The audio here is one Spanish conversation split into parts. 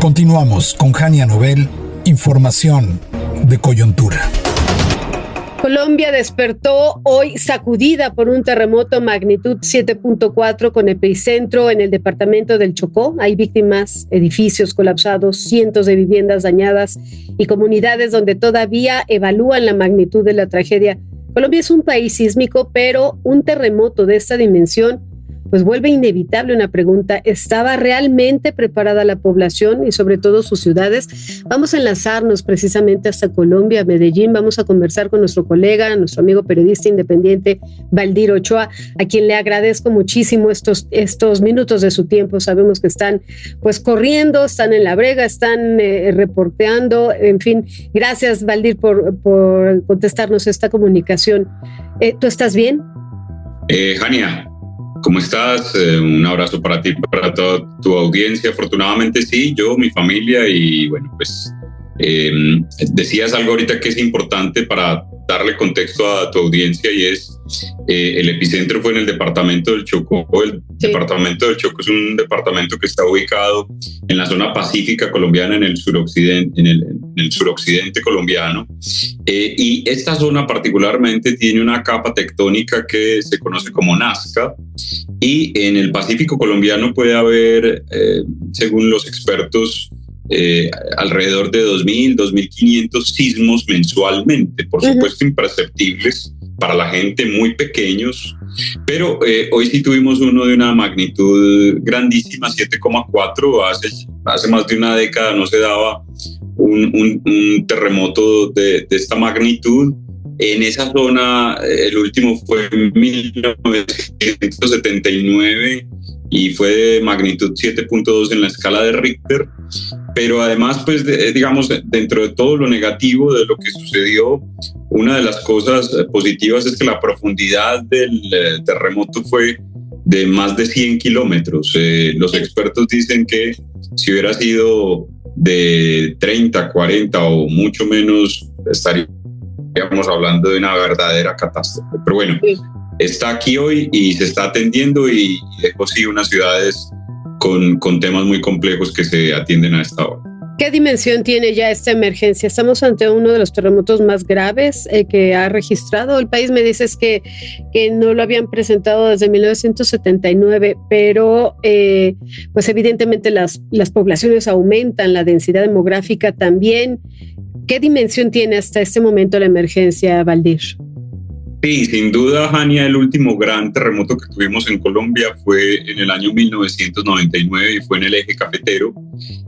Continuamos con Jania Nobel, información de coyuntura. Colombia despertó hoy sacudida por un terremoto magnitud 7.4 con epicentro en el departamento del Chocó. Hay víctimas, edificios colapsados, cientos de viviendas dañadas y comunidades donde todavía evalúan la magnitud de la tragedia. Colombia es un país sísmico, pero un terremoto de esta dimensión pues vuelve inevitable una pregunta: ¿estaba realmente preparada la población y sobre todo sus ciudades? Vamos a enlazarnos precisamente hasta Colombia, Medellín. Vamos a conversar con nuestro colega, nuestro amigo periodista independiente Valdir Ochoa, a quien le agradezco muchísimo estos minutos de su tiempo. Sabemos que están pues corriendo, están en la brega, están reporteando, en fin. Gracias, Valdir, por contestarnos esta comunicación. ¿Tú estás bien? Jania, ¿cómo estás? Un abrazo para ti, para toda tu audiencia. Afortunadamente sí, yo, mi familia y bueno, pues decías algo ahorita que es importante para darle contexto a tu audiencia y es el epicentro fue en el departamento del Chocó. El departamento del Chocó es un departamento que está ubicado en la zona pacífica colombiana, en el suroccidente, en el suroccidente colombiano. Y esta zona particularmente tiene una capa tectónica que se conoce como Nazca, y en el Pacífico colombiano puede haber, según los expertos, alrededor de 2.000, 2.500 sismos mensualmente, por supuesto imperceptibles para la gente, muy pequeños, pero hoy sí tuvimos uno de una magnitud grandísima, 7,4. Hace más de una década no se daba un terremoto de esta magnitud. En esa zona, el último fue en 1979 y fue de magnitud 7.2 en la escala de Richter. Pero además, pues, digamos, dentro de todo lo negativo de lo que sucedió, una de las cosas positivas es que la profundidad del terremoto fue de más de 100 kilómetros. Los expertos dicen que si hubiera sido de 30, 40 o mucho menos, estaríamos hablando de una verdadera catástrofe. Pero bueno, está aquí hoy y se está atendiendo y dejó sí unas ciudades con temas muy complejos que se atienden a esta hora. ¿Qué dimensión tiene ya esta emergencia? Estamos ante uno de los terremotos más graves que ha registrado el país. Me dices que no lo habían presentado desde 1979, pero pues evidentemente las poblaciones aumentan, la densidad demográfica también. ¿Qué dimensión tiene hasta este momento la emergencia, Valdir? Sí, sin duda, Jania, el último gran terremoto que tuvimos en Colombia fue en el año 1999 y fue en el eje cafetero,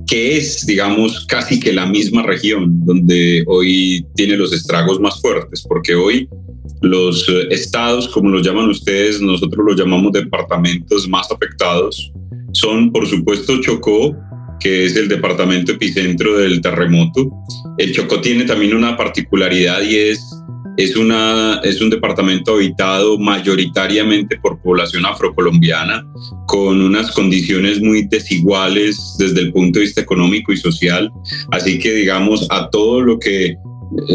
que es, digamos, casi que la misma región donde hoy tiene los estragos más fuertes, porque hoy los estados, como los llaman ustedes, nosotros los llamamos departamentos más afectados, son, por supuesto, Chocó, que es el departamento epicentro del terremoto. El Chocó tiene también una particularidad y es un departamento habitado mayoritariamente por población afrocolombiana, con unas condiciones muy desiguales desde el punto de vista económico y social. Así que, digamos, a todo lo que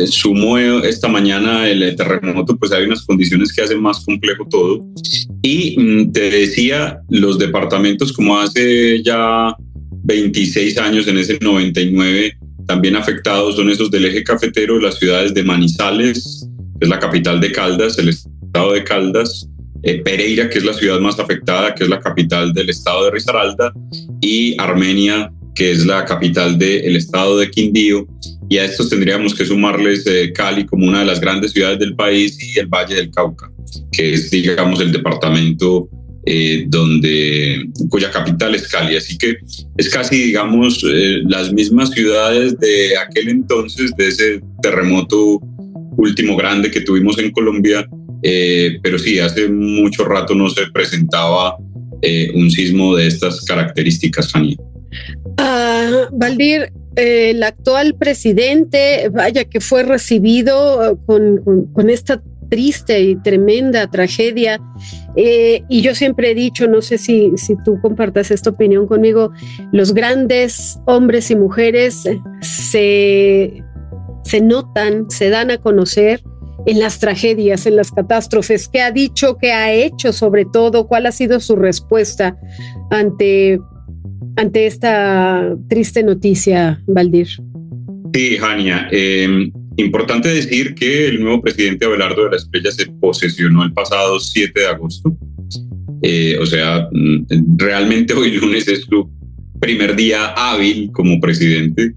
sumó esta mañana el terremoto, pues hay unas condiciones que hacen más complejo todo. Y te decía, los departamentos como hace ya 26 años, en ese 99, también afectados son esos del eje cafetero, las ciudades de Manizales, que es la capital de Caldas, el estado de Caldas, Pereira, que es la ciudad más afectada, que es la capital del estado de Risaralda, y Armenia, que es la capital del estado de Quindío. Y a estos tendríamos que sumarles Cali como una de las grandes ciudades del país y el Valle del Cauca, que es, digamos, el departamento cuya capital es Cali. Así que es casi, digamos, las mismas ciudades de aquel entonces, de ese terremoto último grande que tuvimos en Colombia, pero sí, hace mucho rato no se presentaba un sismo de estas características, Fanny. Valdir, el actual presidente, vaya que fue recibido con esta triste y tremenda tragedia, y yo siempre he dicho, no sé si tú compartas esta opinión conmigo, los grandes hombres y mujeres se notan, se dan a conocer en las tragedias, en las catástrofes. ¿Qué ha dicho, qué ha hecho sobre todo? ¿Cuál ha sido su respuesta ante ante esta triste noticia, Valdir? Sí, Jania. Importante decir que el nuevo presidente Abelardo de la Espriella se posesionó el pasado 7 de agosto. O sea, realmente hoy lunes es su primer día hábil como presidente.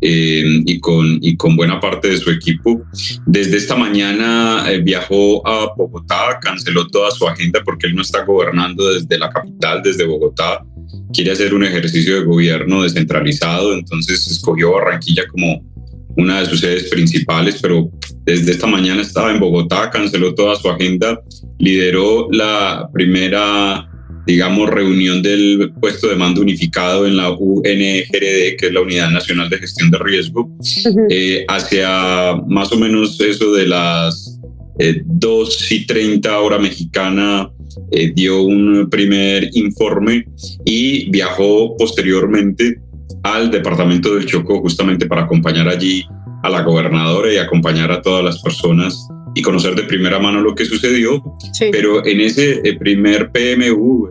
Y con buena parte de su equipo. Desde esta mañana viajó a Bogotá, canceló toda su agenda porque él no está gobernando desde la capital, desde Bogotá. Quiere hacer un ejercicio de gobierno descentralizado, entonces escogió Barranquilla como una de sus sedes principales, pero desde esta mañana estaba en Bogotá, canceló toda su agenda, lideró la primera, digamos, reunión del puesto de mando unificado en la UNGRD, que es la Unidad Nacional de Gestión de Riesgo, hacia más o menos eso de las 2:30 hora mexicana, dio un primer informe y viajó posteriormente al departamento del Chocó justamente para acompañar allí a la gobernadora y acompañar a todas las personas y conocer de primera mano lo que sucedió. Sí. Pero en ese primer PMU,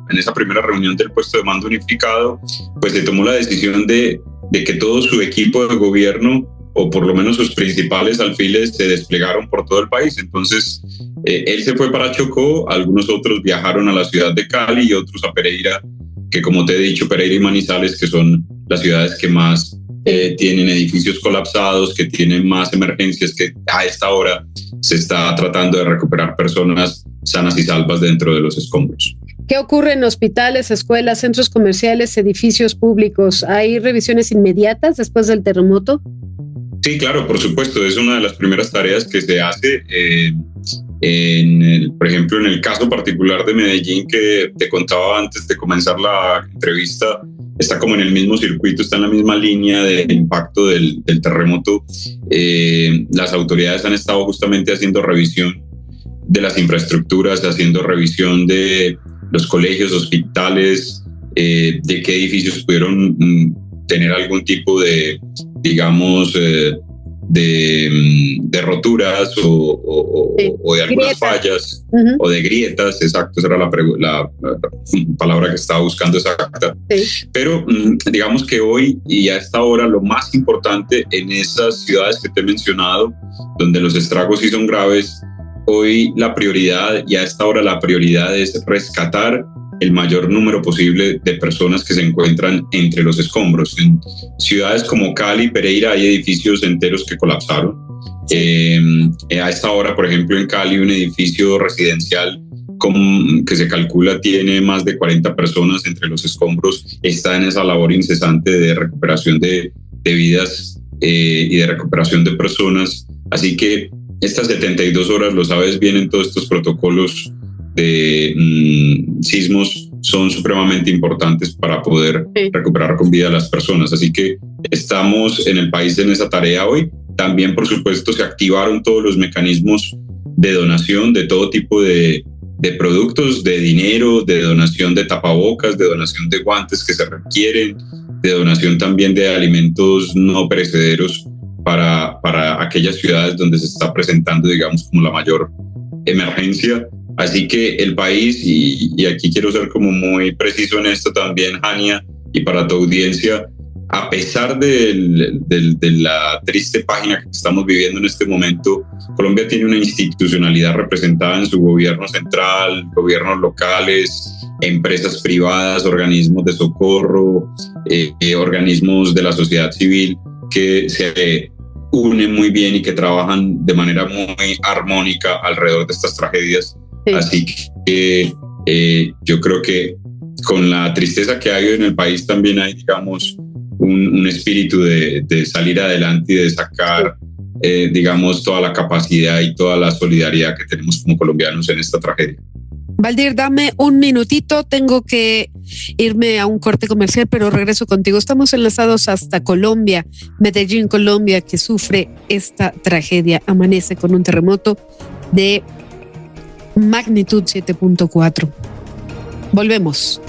en esa primera reunión del puesto de mando unificado, pues se tomó la decisión de que todo su equipo de gobierno, o por lo menos sus principales alfiles, se desplegaron por todo el país. Entonces, él se fue para Chocó, algunos otros viajaron a la ciudad de Cali y otros a Pereira, que como te he dicho, Pereira y Manizales, que son las ciudades que más tienen edificios colapsados, que tienen más emergencias, que a esta hora se está tratando de recuperar personas sanas y salvas dentro de los escombros. ¿Qué ocurre en hospitales, escuelas, centros comerciales, edificios públicos? ¿Hay revisiones inmediatas después del terremoto? Sí, claro, por supuesto. Es una de las primeras tareas que se hace. Por ejemplo, en el caso particular de Medellín que te contaba antes de comenzar la entrevista, está como en el mismo circuito, está en la misma línea de impacto del terremoto. Las autoridades han estado justamente haciendo revisión de las infraestructuras, haciendo revisión de los colegios, hospitales, de qué edificios pudieron tener algún tipo de, digamos, de roturas o de algunas fallas o de grietas, exacto, esa era la palabra que estaba buscando exacta. Sí. Pero digamos que hoy y a esta hora lo más importante en esas ciudades que te he mencionado, donde los estragos sí son graves, hoy la prioridad y a esta hora la prioridad es rescatar el mayor número posible de personas que se encuentran entre los escombros. En ciudades como Cali, Pereira, hay edificios enteros que colapsaron. A esta hora, por ejemplo, en Cali, un edificio residencial que se calcula tiene más de 40 personas entre los escombros, está en esa labor incesante de recuperación de vidas y de recuperación de personas. Así que estas 72 horas, lo sabes bien, en todos estos protocolos de sismos son supremamente importantes para poder recuperar con vida a las personas. Así que estamos en el país en esa tarea hoy. También, por supuesto, se activaron todos los mecanismos de donación de todo tipo de productos, de dinero, de donación de tapabocas, de donación de guantes que se requieren, de donación también de alimentos no perecederos para aquellas ciudades donde se está presentando, digamos, como la mayor emergencia. Así que el país, y aquí quiero ser como muy preciso en esto también, Jania, y para tu audiencia, a pesar de la triste página que estamos viviendo en este momento, Colombia tiene una institucionalidad representada en su gobierno central, gobiernos locales, empresas privadas, organismos de socorro, organismos de la sociedad civil que se unen muy bien y que trabajan de manera muy armónica alrededor de estas tragedias. Sí. Así que yo creo que con la tristeza que hay en el país también hay, digamos, un espíritu de salir adelante y de sacar, digamos, toda la capacidad y toda la solidaridad que tenemos como colombianos en esta tragedia. Valdir, dame un minutito, tengo que irme a un corte comercial, pero regreso contigo. Estamos enlazados hasta Colombia, Medellín, Colombia, que sufre esta tragedia. Amanece con un terremoto de magnitud 7.4. Volvemos.